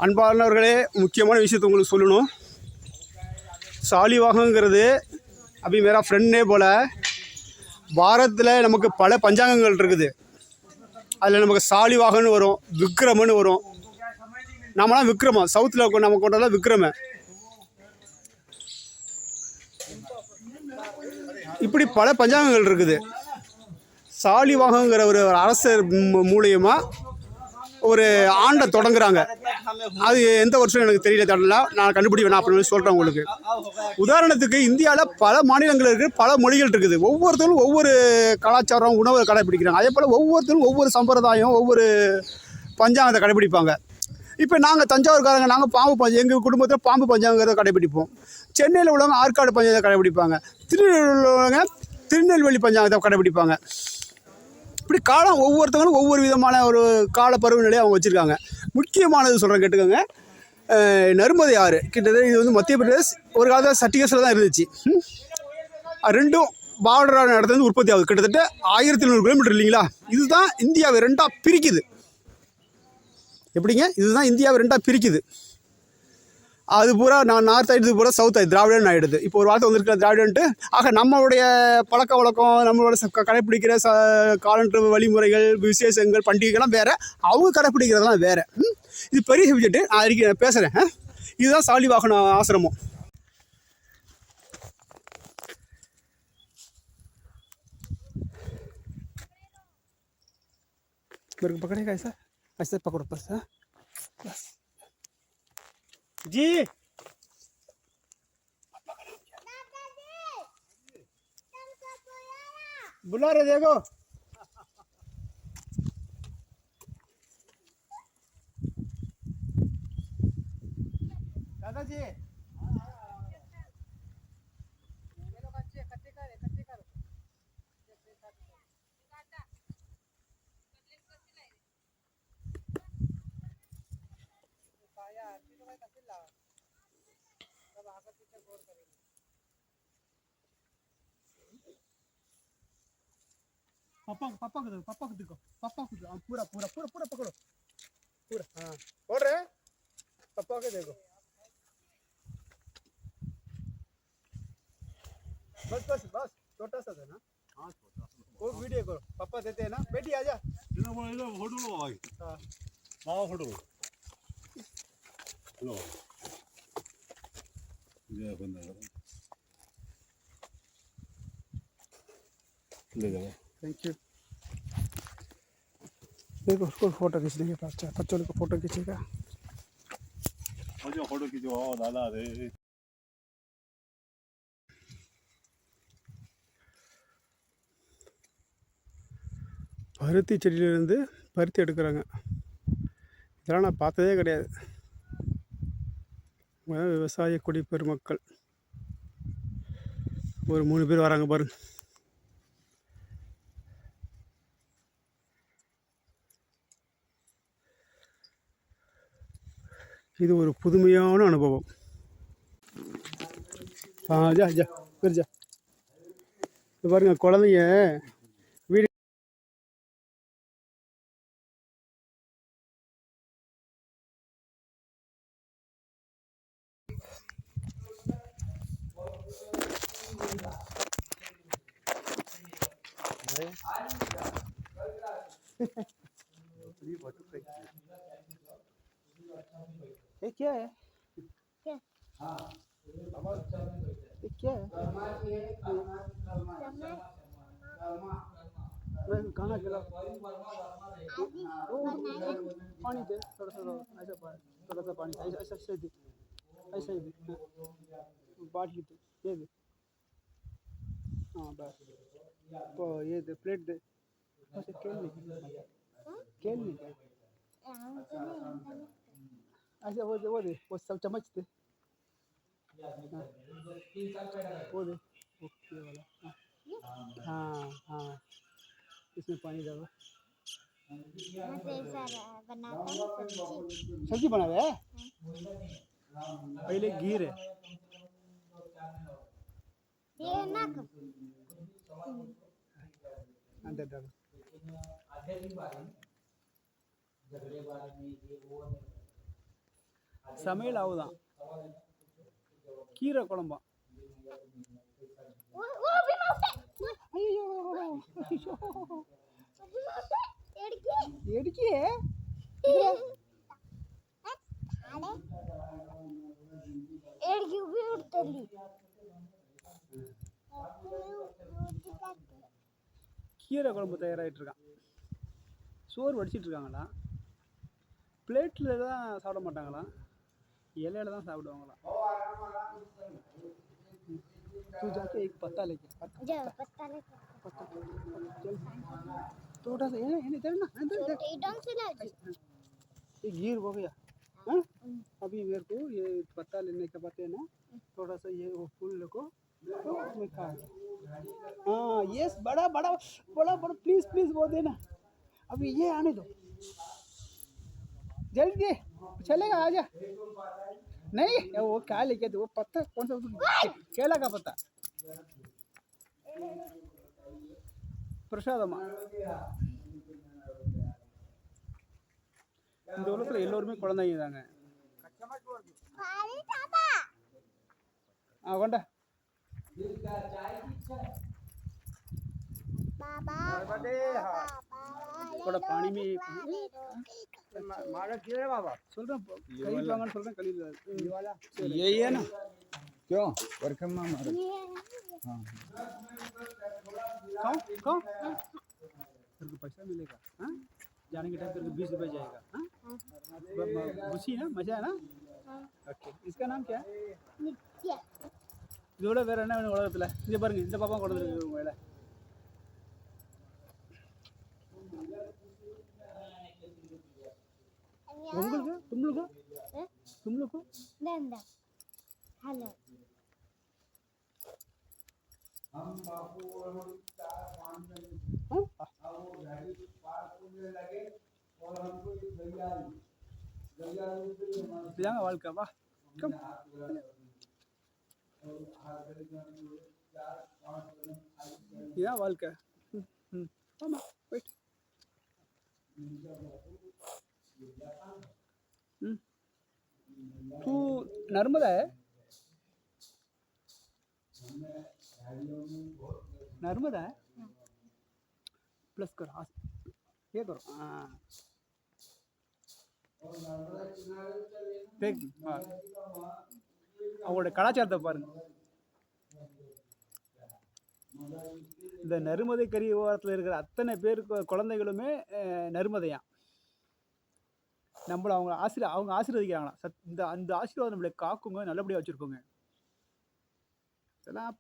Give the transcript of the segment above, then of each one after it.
அன்பானவர்களே, முக்கியமான விஷயத்தை உங்களுக்கு சொல்லணும். சாலிவாகங்கிறது அபி மேரா ஃப்ரெண்டே போல் பாரத்தில் நமக்கு பல பஞ்சாங்கங்கள் இருக்குது. அதில் நமக்கு சாலிவாகன்னு வரும், விக்ரமன்னு வரும். நம்மளாம் விக்ரமம், சவுத்தில் நம்ம கொண்டதான் விக்ரம. இப்படி பல பஞ்சாங்கங்கள் இருக்குது. சாலிவாகங்கிற ஒரு அரசர் மூலியமாக ஒரு ஆண்டை தொடங்குறாங்க. அது எந்த வருஷம் எனக்கு தெரியல, தடல நான் கண்டுபிடிப்பேன் அப்படின்னு சொல்கிறேன் உங்களுக்கு. உதாரணத்துக்கு இந்தியாவில் பல மாநிலங்கள் இருக்குது, பல மொழிகள் இருக்குது. ஒவ்வொருத்தரும் ஒவ்வொரு கலாச்சாரம், உணவை கடைப்பிடிக்கிறாங்க. அதே போல் ஒவ்வொருத்தரும் ஒவ்வொரு சம்பிரதாயம், ஒவ்வொரு பஞ்சாங்கத்தை கடைப்பிடிப்பாங்க. இப்போ நாங்கள் தஞ்சாவூர்காரங்க, நாங்கள் பாம்பு எங்கள் குடும்பத்தில் பாம்பு பஞ்சாங்கிறத கடைப்பிடிப்போம். சென்னையில் உள்ளவங்க ஆற்காடு பஞ்சாங்கத்தை கடைப்பிடிப்பாங்க. திருநெல்வேலியில் உள்ளவங்க திருநெல்வேலி பஞ்சாங்கத்தை கடைப்பிடிப்பாங்க. இப்படி காலம் ஒவ்வொருத்தவங்களும் ஒவ்வொரு விதமான ஒரு கால பருவநிலையை அவங்க வச்சுருக்காங்க. முக்கியமானது சொல்கிறேன் கேட்டுக்கோங்க. நர்மதை ஆறு கிட்டத்தட்ட இது மத்திய பிரதேஷ் ஒரு காலத்தில் சட்டிகேஸில் தான் இருந்துச்சு. ரெண்டும் பார்டரான இடத்துல உற்பத்தி ஆகுது. கிட்டத்தட்ட 1700 கிலோமீட்டர் இல்லைங்களா? இதுதான் இந்தியாவை ரெண்டாக பிரிக்குது. எப்படிங்க? இதுதான் இந்தியாவை ரெண்டாக பிரிக்குது. அது பூரா நார்த் ஆகிடுது, பூரா சவுத் ஆகிடுது, திராவிடன் ஆகிடுது. இப்போ ஒரு வார்த்தை வந்துருக்கிற திராவிடன்ட்டு. ஆக நம்மளுடைய பழக்க வழக்கம், நம்மளோட கடைப்பிடிக்கிற காலண்டர் வழிமுறைகள், விசேஷங்கள், பண்டிகைகள்லாம் வேறு, அவங்க கடைப்பிடிக்கிறதெல்லாம் வேறு. இது பெரிய சப்ஜெக்ட்டு, நான் பேசுகிறேன். இதுதான் சாலிவாகன ஆசிரமம். पकड़ेगा ऐसा ऐसे पकड़ो बस. बस जी बुला रहे देखो. दादाजी पापा को देखो पापा को पूरा पूरा पूरा पूरा पकड़ो पूरा. हाँ बोल रहे पापा को देखो. बस बस बस छोटा सा था ना. हाँ छोटा सा. वो वीडियो करो, पापा देते हैं ना. बेटी आजा. फोटो लो भाई. हाँ फोटो लो. ये बंदा ले जाओ. Thank you. देखो उसको फोटो खींच देंगे. बच्चों को फोटो खींचेगा. फोटो खींचो दादा रे. பருத்தி செடியிலேருந்து பருத்தி எடுக்கிறாங்க. இதெல்லாம் நான் பார்த்ததே கிடையாது. விவசாய குடி பெருமக்கள் ஒரு 3 பேர் வராங்க பாருங்க. இது ஒரு புதுமையான அனுபவம். ஜா ஜா ஜா. இது பாருங்க குழந்தைங்க வீடு. ये क्या है? क्या? ये क्या है? खाना खिलाओ. पानी दे थोड़ा सा ऐसा पानी, थोड़ा सा पानी ऐसा ऐसा ऐसे दे, ऐसा ही दे. बाटी दे, ये दे. हाँ बस. तो ये दे, प्लेट दे. ऐसे खेल नहीं क्या? ऐसे वो दे वो सब चम्मच दे. वो दे ओके वाला. हाँ हाँ इसमें पानी डालो. सब्जी बना रहे हैं. पहले घी है ये ना अंदर डालो. சமையல் ஆகுதான். கீரை குழம்பா. ஐயோ எடிக்கே கீரை குழம்பு தயாராகிட்டு இருக்கான். சோறு வடிச்சிட்டு இருக்காங்களா? பிளேட்டில் தான் சாப்பிட மாட்டாங்களாம், இலையில தான் சாப்பிடுவாங்களாம். तू जाके एक पत्ता लेके थोड़ा सा ये इधर ना ये गिर हो गया। हाँ अभी मेरे को ये पत्ता लेने के बाद है ना, थोड़ा सा ये वो फूल को तो मैं खा। हाँ यस बड़ा बड़ा बड़ा बड़ा प्लीज प्लीज वो देना। अभी ये आने दो जल्दी, चलेगा आजा। नहीं वो क्या लेके वो पत्ता कौन सा, केला का पत्ता பிரசாதமா. இந்த உலகத்தில் எல்லோருமே குழந்தைங்க தாங்க. கொண்டா थोड़ा पानी में சொல்றேன் கழுவி வாங்கன்னு சொல்றேன், கழுவி यही है ना क्यों वर्कम में मारो। हाँ खाओ तेरे को पैसा मिलेगा। हाँ जाने के टाइम तेरे को 20 रुपये जाएगा। हाँ खुशी ना, मजा है ना। ओके इसका नाम क्या है? இதோட வேற என்ன வேணும் உலகத்துல? இங்க பாருங்க இந்த பாப்பா கொண்டு வந்துருக்கு உங்களை. உங்களுக்கு तुमलोगो नंदा हेलो हम बापू और 4-5 जन और गाड़ी पार्क करने लगे और हमको एक भैया पे வாழ்க்கை வா கம் இதான் வாழ்க்கை. ஆமா வெயிட் तू नर्मदा है? नर्मदा है प्लस करो ये करो। हाँ देख அவங்களோட கலாச்சாரத்தை பாருங்க. இந்த நருமதை கரி ஓரத்தில் இருக்கிற அத்தனை பேருக்கு குழந்தைகளுமே நருமதையான். நம்மளை அவங்க ஆசீர்வதிக்கிறாங்களாம். இந்த அந்த ஆசீர்வாதம் நம்மளை காக்குங்க, நல்லபடியாக வச்சுருக்கோங்க. இதெல்லாம்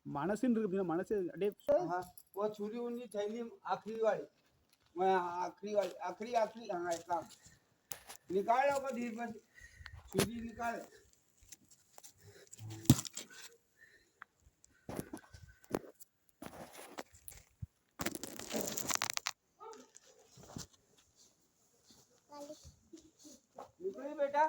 मनसिन मनस वो छुरी उन्नी थैली आखिरी वाली, मैं आखिरी वाली आखिरी आखिरी हाँ इतना निकाल लो धीरे पर छुरी निकाल। निकली बेटा।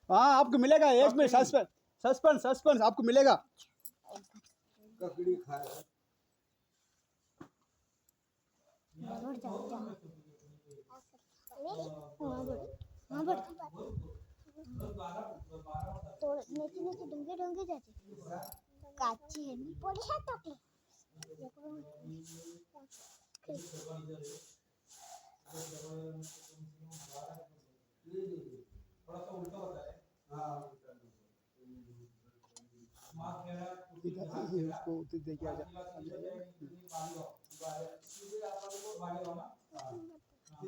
हाँ आपको मिलेगा एक में सस्पेंस सस्पेंस सस्पेंस आपको मिलेगा। ककड़ी खाए नीचे डूंगे डूंगे जाते काची है नहीं पड़ी है तो थोड़ा सा उल्टा होता है। हाँ उसको देखिए आजा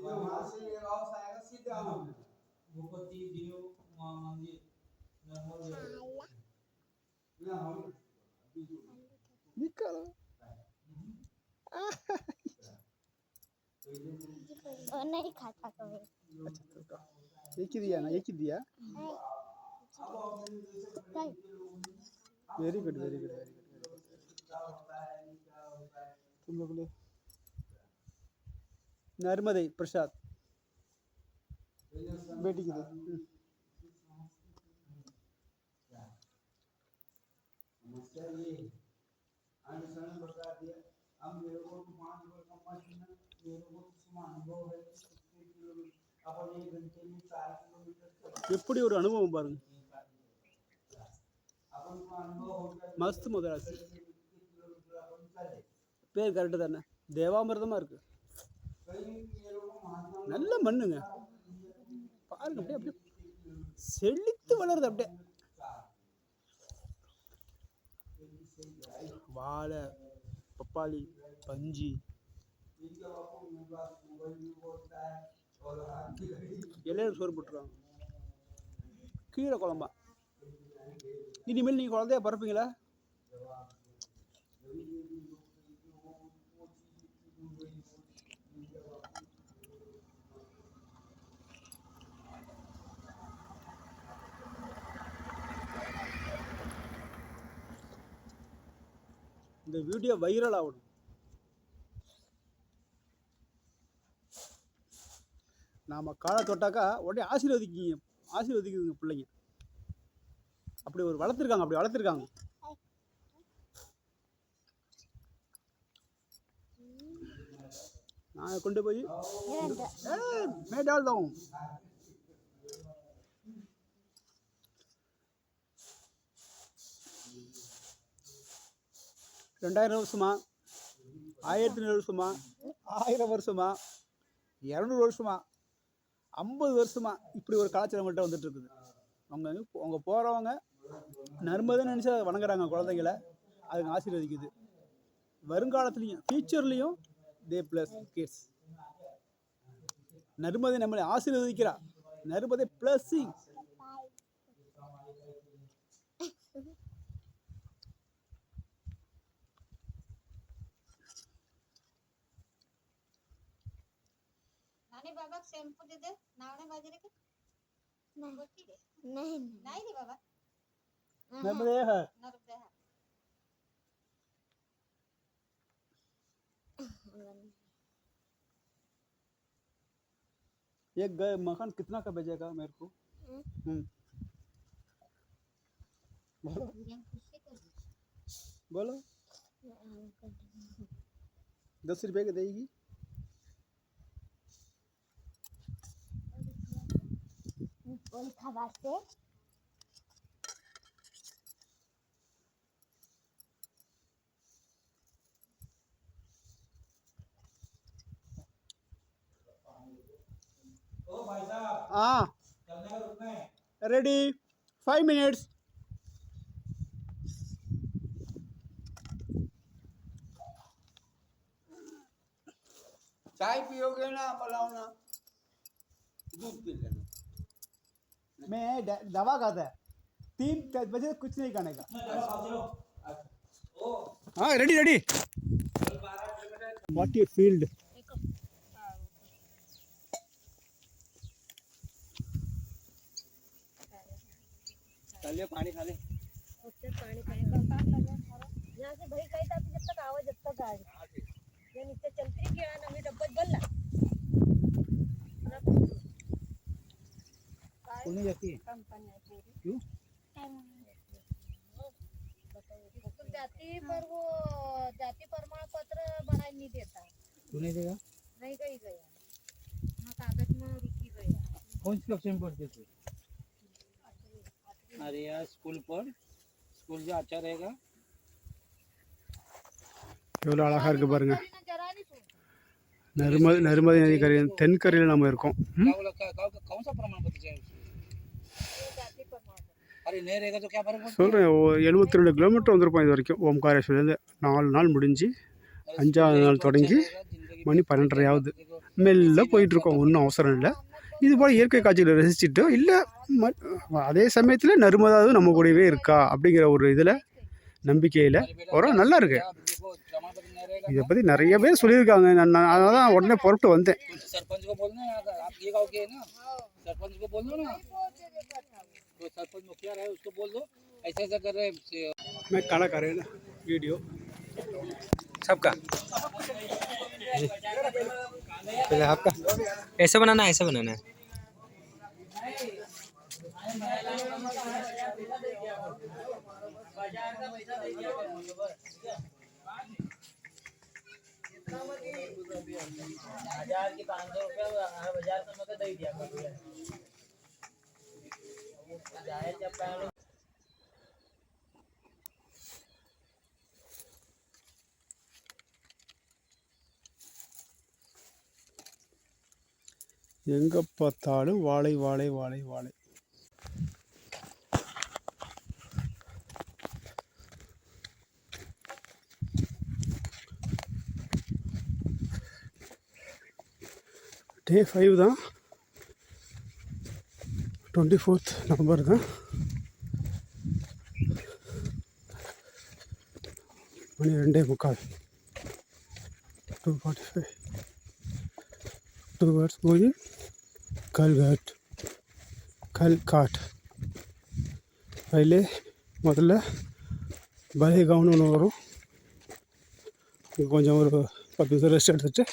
वहाँ से ये राउस आएगा सीधे आना भूपति देव मंदिर निकल नहीं खाता कभी। अच्छा एक ही दिया ना, एक ही दिया। Very good very good very good. तुम लोग ले नर्मदे प्रसाद बेटी की दे। समस्या ये आने बता दिया। अब मेरे को 5 वर्ष का मेरे को எப்படி ஒரு அனுபவம் பாருங்க. மஸ்த் முதலாசி பேர் கரெக்டு தானே, தேவாமிர்தமாக இருக்கு. நல்ல மண்ணுங்க பாருங்க, அப்படியே அப்படியே செழித்து வளருது. அப்படியே வாழை, பப்பாளி, பஞ்சி, எல்லாரும் சோறு போட்டுருவாங்க. கீரை குழம்பா. இனிமேல் நீங்கள் குழந்தைய பிறப்பீங்களா? இந்த வீடியோ வைரல் ஆகணும். நாம் காலை தொட்டாக்கா உடனே ஆசீர்வதிக்குதுங்க பிள்ளைங்க. அப்படி ஒரு வளர்த்துருக்காங்க. நான் கொண்டு போய் மேடால் தான் 2000 வருஷமா, 1700 வருஷமா, 1000 வருஷமா, 200 வருஷமா, 50 வருஷமா இப்படி ஒரு கலாச்சாரம் நம்மள்கிட்ட வந்துட்டு இருக்குது. அவங்க போகிறவங்க நர்மதை நினச்சி வணங்குறாங்க குழந்தைங்கள, அதுங்க ஆசீர்வதிக்குது. வருங்காலத்துலேயும் ஃபியூச்சர்லேயும் தே ப்ளஸ் கிட்ஸ். நர்மதை நம்மளை ஆசீர்வதிக்கிறா. நர்மதை ப்ளஸ்ஸிங். नानी बाबा शैम्पू दे दे, नावने बाजरे के नहीं नहीं रे बाबा, नर्मदे है एक मकान कितना का बेचेगा मेरे को? बोलो 10 रुपए की देगी। हाँ रेडी 5 मिनट्स। चाय पियोगे ना, बनाओ ना, दूध पी लेना। मैं दवा खाता है 3 बजे कुछ नहीं खाने का। हाँ रेडी व्हाट यू फील्ड। चलिए पानी खा ले। पानी खाने का काम लगा यहाँ से भाई कहीं तक जब तक आवाज जब तक आए ये नीचे चलती रही क्या ना डब्बा बल्ला नहीं जाती है क्यों? तो जाति पर वो जाति प्रमाण पत्र बनाई नहीं देता। तू नहीं देगा? नहीं कहीं गया ना, कागज में रुकी गया। कौन सी कक्षा में पढ़ते थे? अरे यार स्कूल जो अच्छा रहेगा। எவ்வளோ அழகாக இருக்குது பாருங்கள். நர்மதை நதிக்கரை தென்கரையில் நம்ம இருக்கோம். சொல்கிறேன் 72 கிலோமீட்டர் வந்திருப்போம் இது வரைக்கும். ஓம்காரேஸ்வரர்லேருந்து 4 நாள் முடிஞ்சு 5ஆவது நாள் தொடங்கி மணி 12:30 ஆகுது. மெல்ல போயிட்டுருக்கோம், ஒன்றும் அவசரம் இல்லை. இது போல் இயற்கை காட்சிகளை ரசிச்சுட்டு இல்லை அதே சமயத்தில் நர்மதாவும் நம்ம கூடவே இருக்கா அப்படிங்கிற ஒரு இதில் நம்பிக்கையில் ஒரு நல்லா இருக்கு. இதை பற்றி நிறைய பேர் சொல்லியிருக்காங்க. நான் அதனால தான் உடனே புறப்பட்டு வந்தேன். मैं काला कर रहे हैं वीडियो सबका पहले आपका ऐसे बनाना है, ऐसे बनाना है। எங்கே பார்த்தாலும் வாழை வாழை வாழை வாழை. டே 5 தான், 24th நவம்பர் தான். மணி 2:45. 2:45 towards going கல்காட். அதில் முதல்ல பலேகாவ்னு ஒன்று வரும். கொஞ்சம் ஒரு 10 நிமிஷம் ரெஸ்ட் எடுத்துட்டு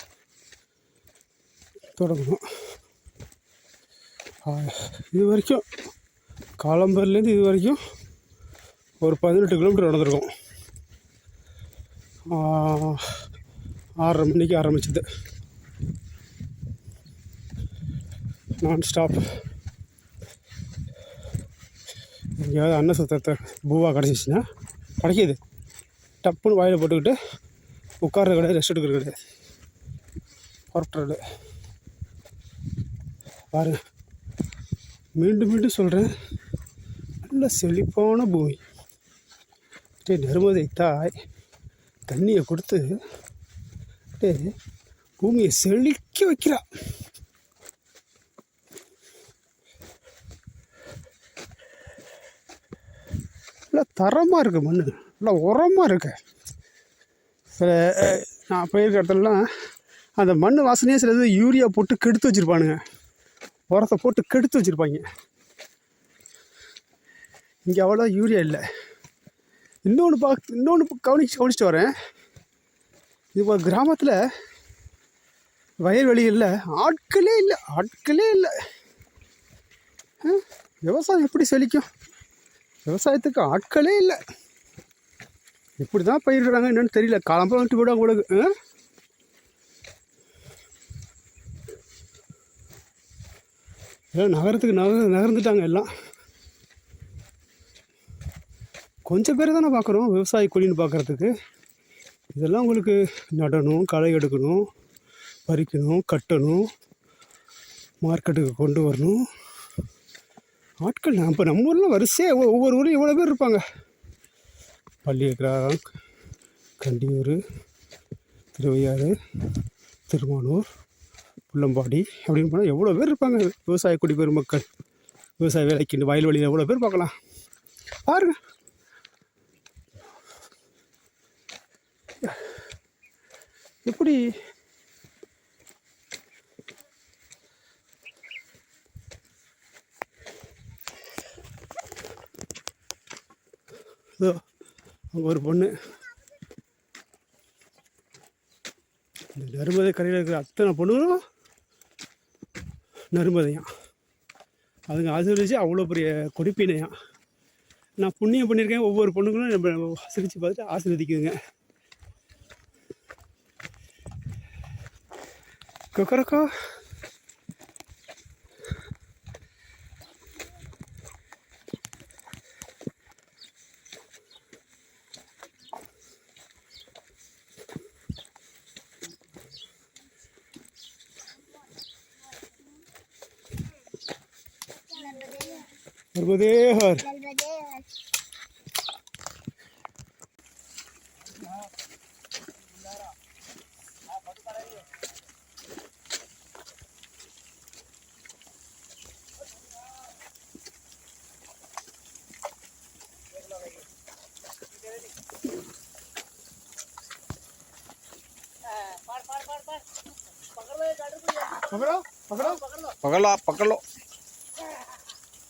தொடங்கணும். இது வரைக்கும் காலம்பர்லேருந்து இது வரைக்கும் ஒரு 18 கிலோமீட்டர் நடந்திருக்கும். 6:30 மணிக்கு ஆரம்பிச்சது. நான் ஸ்டாப். எங்கேயாவது அன்னசத்திரத்தை பூவா கிடச்சிச்சின்னா கிடைக்கிது, டப்புன்னு வாயில் போட்டுக்கிட்டு உட்கார்றது கிடையாது, ரெஸ்ட் எடுக்கிறது கிடையாது, புறப்படுறது. பாருங்க, மீண்டும் மீண்டும் சொல்கிறேன், நல்ல செழிப்பான பூமி. நர்மதை தாய் தண்ணியை கொடுத்து பூமியை செழிக்க வைக்கிறா. நல்லா தரமாக இருக்குது, மண் நல்லா உரமாக இருக்கு. சில நான் போயிருக்க இடத்துலலாம் அந்த மண் வாசனையே சிலது யூரியா போட்டு கெடுத்து வச்சுருப்பானுங்க, உரத்தை போட்டு கெடுத்து வச்சுருப்பாங்க. இங்கே அவ்வளோ யூரியா இல்லை. இன்னொன்று கவனிச்சுட்டு வரேன். இப்போ கிராமத்தில் வயல்வெளிகளில் ஆட்களே இல்லை. விவசாயம் எப்படி செழிக்கும்? விவசாயத்துக்கு ஆட்களே இல்லை. இப்படி தான் பயிரிடுறாங்க, என்னென்னு தெரியல. காலம்பரம் வந்துட்டு விட உங்களுக்கு எல்லாம் நகரத்துக்கு நகர்ந்துட்டாங்க எல்லாம். கொஞ்சம் பேர் தானே பார்க்குறோம் விவசாய கூலின்னு பார்க்குறதுக்கு. இதெல்லாம் உங்களுக்கு நடணும், களை எடுக்கணும், பறிக்கணும், கட்டணும், மார்க்கெட்டுக்கு கொண்டு வரணும். ஆட்கள் இப்போ நம்ம ஊரில் வரிசையாக ஒவ்வொரு ஊர்லையும் இவ்வளோ பேர் இருப்பாங்க. பள்ளியக்கிராரம், கண்டியூர், திருவையாறு, திருமானூர், புள்ளம்பாடி அப்படின்னு போனால் எவ்வளோ பேர் இருப்பாங்க விவசாய குடிபெரும் மக்கள். விவசாய வேலைக்கு வயல்வெளியில் எவ்வளோ பேர் பார்க்கலாம் பாருங்க. எப்படி ஒரு பொண்ணு இந்த நர்மதை கரையில் இருக்கிற அத்தனை பொண்ணுங்களும் நர்மதையாம். அதுங்க ஆசீர்வதிச்சு அவ்வளோ பெரிய கொடிப்பினையாம். நான் புண்ணியம் பண்ணியிருக்கேன். ஒவ்வொரு பொண்ணுங்களும் நம்ம சிரித்து பார்த்துட்டு ஆசீர்வதிக்குதுங்க. கொக்கரக்கோ. नर्मदे हर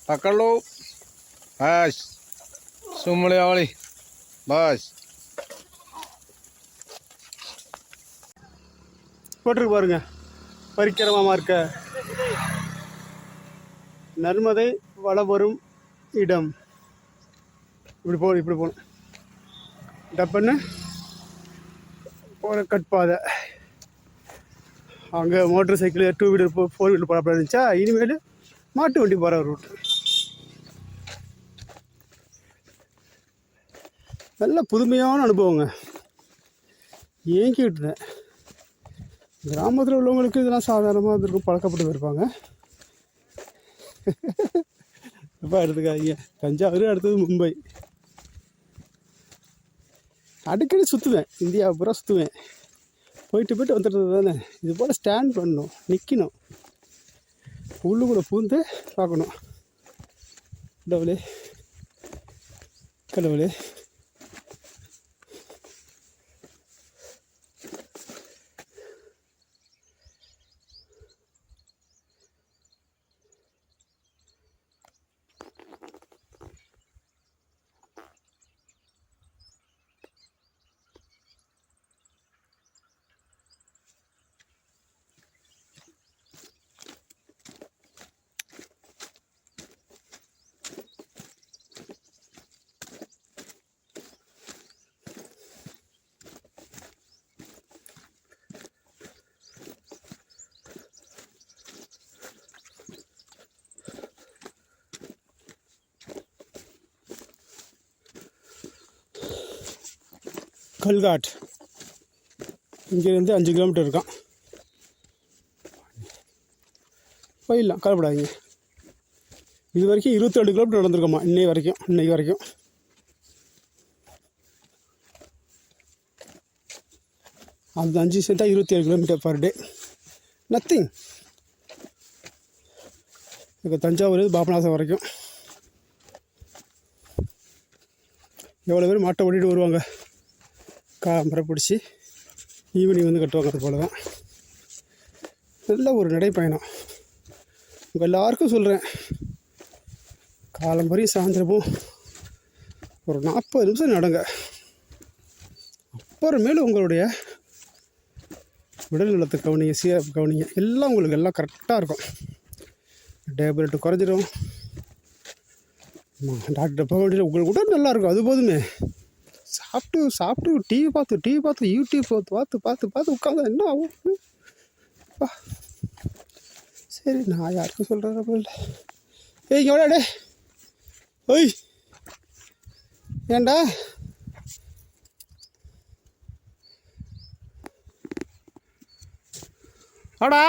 पकड़ लो बस सुमड़े वाली बस போட்டிருக்கு பாருங்க. பரிக்கிரமமாக இருக்க நர்மதை வளம் வரும் இடம். இப்படி போகணும் டப்புன்னு போகிற கட்பாதை. அங்கே மோட்டர் சைக்கிள் 2 வீலர் 4 வீலர் போகிறப்ப இருந்துச்சா, இனிமேல் மாட்டு வண்டி போகிற ரூட். நல்ல புதுமையான அனுபவங்க. ஏங்கிட்டு இருந்தேன். கிராமத்தில் உள்ளவங்களுக்கு இதெல்லாம் சாதாரணமாக இருந்திருக்கும், பழக்கப்பட்டு போயிருப்பாங்க. எப்போ எடுத்துக்காதீங்க. தஞ்சாவூர், அடுத்தது மும்பை. அடிக்கடி சுற்றுவேன், இந்தியா பூரா சுற்றுவேன். போயிட்டு வந்துடுறது தானே. இது போல் ஸ்டாண்ட் பண்ணணும், நிற்கணும், உள்ளுக்குள்ளே பூந்து பார்க்கணும். கடவுளே கடவுளே. கல்காட் இங்கேருந்து 5 கிலோமீட்டர் இருக்கான். போயிடலாம், கவலைப்படாதீங்க. இது வரைக்கும் 22 கிலோமீட்டர் நடந்திருக்கோமா இன்னைக்கு வரைக்கும். அந்த 5 சேர்த்தா 27 கிலோமீட்டர் பர் டே. நத்திங். இப்போ தஞ்சாவூர் பாபநாசம் வரைக்கும் எவ்வளோ பேர் மாட்டை ஓட்டிகிட்டு வருவாங்க. காமரை பிடிச்சி ஈவினிங் வந்து கட்டுவாங்க. அது போல் தான் நல்ல ஒரு நடைப்பயணம். உங்கள் எல்லாருக்கும் சொல்கிறேன், காலம்பரையும் சாயந்தரமும் ஒரு 40 நிமிஷம் நடங்க. அப்புறமேலும் உங்களுடைய உடல் நலத்தை கவனிங்க, சீரப்பு கவனிங்க. எல்லாம் உங்களுக்கு எல்லாம் கரெக்டாக இருக்கும். டேப்லெட்டு குறைஞ்சிடும். டாக்டர் போக வேண்டியது, உங்களுக்கு உடல் நல்லாயிருக்கும். அது போதுமே. சாப்பிட்டு டிவி பார்த்து யூடியூப் பார்த்து உட்காந்து என்ன ஆகும்? சரி, நான் யாருக்கும் சொல்கிறப்ப இல்லை. ஏய் எவ்வளோ ஓய் ஏண்டா ஆடா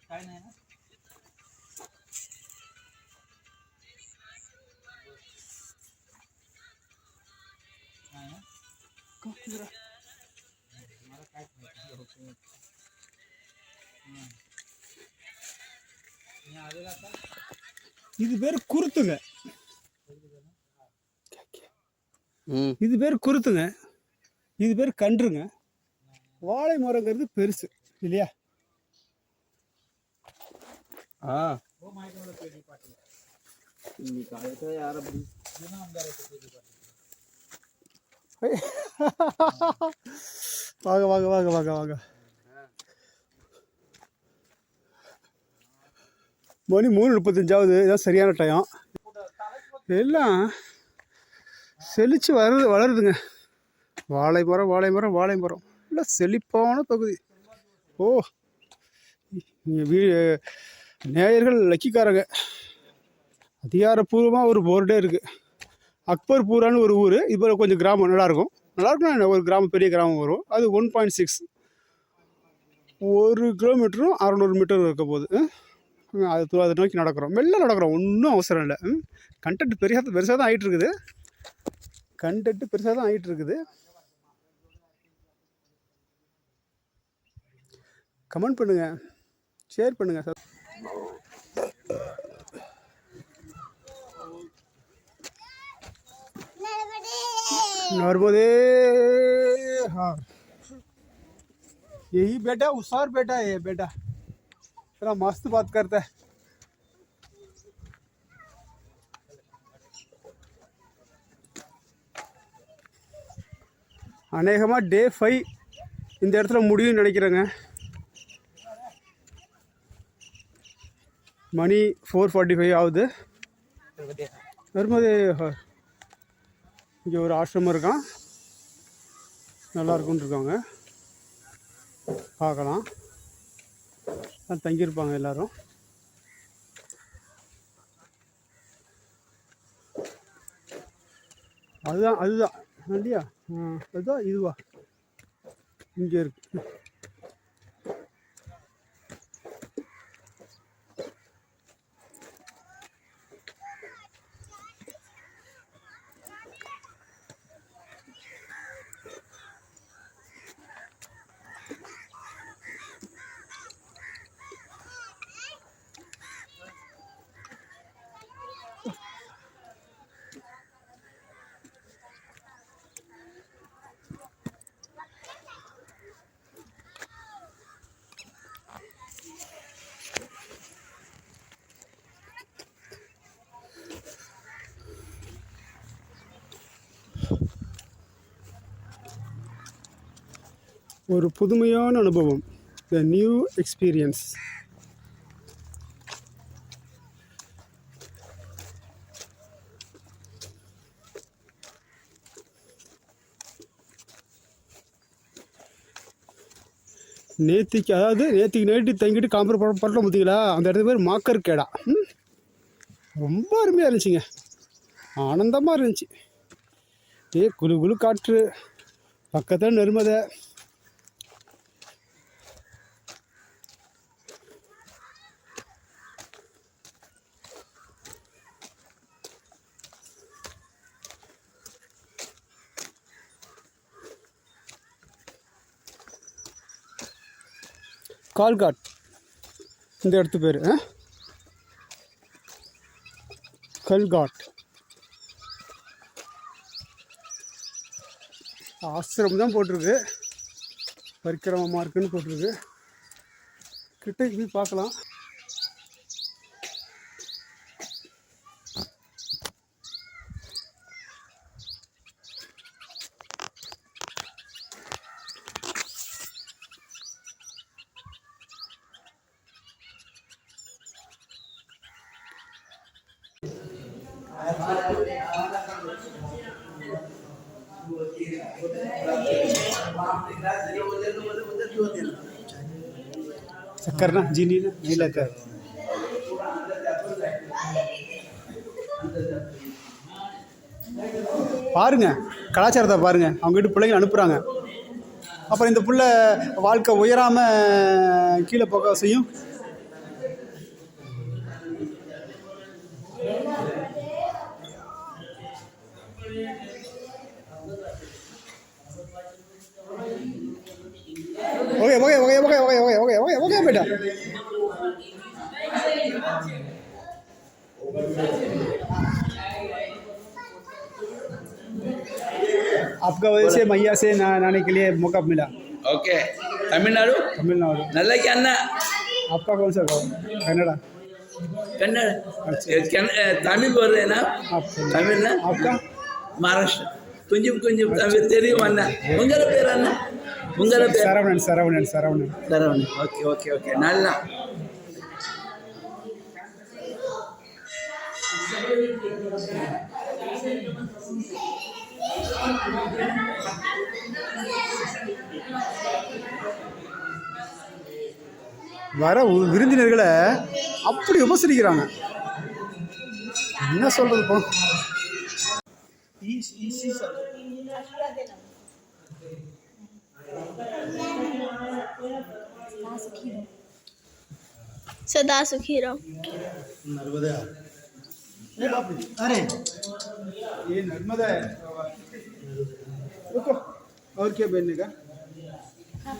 काय नाही ना मला काय நீ आलेला आता. இது பேர் குருத்துங்க. இது பேர் குருத்துங்க. இது பேர் கன்றுங்க. வாழை மரங்கிறது பெருசு இல்லையா? हो माहिती मला पेटी पाटील मी काय तर यार जुना आमदार होते पेटी पाटील. வாங்க. மணி 3:35. இதான் சரியான டைம். எல்லாம் செழித்து வளருதுங்க. வாழை மரம் இல்லை செழிப்பான பகுதி. ஓ, நேயர்கள் லக்கிக்காரங்க. அதிகாரப்பூர்வமாக ஒரு போர்டே இருக்குது. அக்பர்பூரான்னு ஒரு ஊர். இப்போ கொஞ்சம் கிராமம் நல்லாயிருக்கும். ஒரு கிராமம், பெரிய கிராமம் வரும். அது 1.6 1 கிலோமீட்டரும் 600 மீட்டர் இருக்க போகுது. அதை நோக்கி நடக்கிறோம், மெல்ல நடக்கிறோம். ஒன்றும் அவசரம் இல்லை. கண்டென்ட் பெருசாக தான் ஆகிட்டு இருக்குது. கமெண்ட் பண்ணுங்கள், ஷேர் பண்ணுங்கள் சார். नर्मदे हाँ, यही बेटा उसार बेटा है बेटा। इतना मस्त बात करता है। அநேகமாக டே 5 இந்த இடத்துல முடியும்னு நினைக்கிறேங்க. மணி 4:45 ஆகுது. வரும்போது இங்கே ஒரு ஆசிரமம் இருக்கான், நல்லா இருக்குன்னு இருக்காங்க, பார்க்கலாம். தங்கியிருப்பாங்க எல்லோரும். அதுதான் இல்லையா? அதுதான் இதுவா இங்கே இருக்கு. ஒரு புதுமையான அனுபவம், த நியூ எக்ஸ்பீரியன்ஸ். நேற்றுக்கு நைட்டு தங்கிட்டு காம்பர் படலாம் பார்த்தீங்களா, அந்த இடத்துக்கு பேர் மாக்கர் கேடா. ரொம்ப அருமையாக இருந்துச்சுங்க, ஆனந்தமாக இருந்துச்சு. குளு குளு காற்று, பக்கத்தில் நெருமதை. கால்காட் இந்த இடத்து பேர் கல்காட். ஆசிரமம் தான் போட்டிருக்கு, பரிக்கிரம மார்க்குன்னு போட்டிருக்கு. கிட்டக்கு போய் பார்க்கலாம். शक्कर ना चीनी ना नहीं लेता है. பாருங்க கலாச்சாரத்தை பாருங்க, அவங்க வீட்டு பிள்ளைங்க அனுப்புகிறாங்க. அப்புறம் இந்த புள்ள வாழ்க்கை உயராமல் கீழே போக செய்யும். Okay okay okay okay okay okay okay okay okay बेटा, आपका वजह से मैया से नहाने के लिए मौका मिला. ओके. तमिलनाडु नल्ला क्या अन्ना? आपका कौन सा गाँव? कन्नड़ा. कन्नड़. अच्छा. तमिल बोल रहे हैं ना? तमिल ना? आपका? महाराष्ट्र. कुंजम कुंजम तमिल तेरी अन्ना. उंगला पेर अन्ना. उंगला पेर. Saravanan Saravanan Saravanan Saravanan. Okay okay okay நல்லா. வர விருந்தினர்களை அப்படி உபசரிக்கிறாங்க, என்ன சொல்றது இப்போ. सदा सुखी रहो. नर्मदा. अरे ये नर्मदा है. रुको, और क्या बनने का?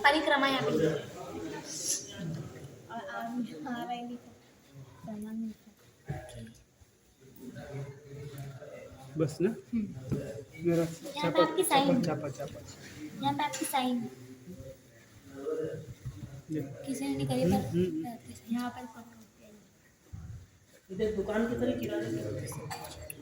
परिक्रमा यहाँ पे बस ना. मेरा यहाँ पे आपकी साइन. चापा चापा. यहाँ पे आपकी साइन. किसी ने नहीं करी पर यहाँ पर इधर दुकान की तरह किराने की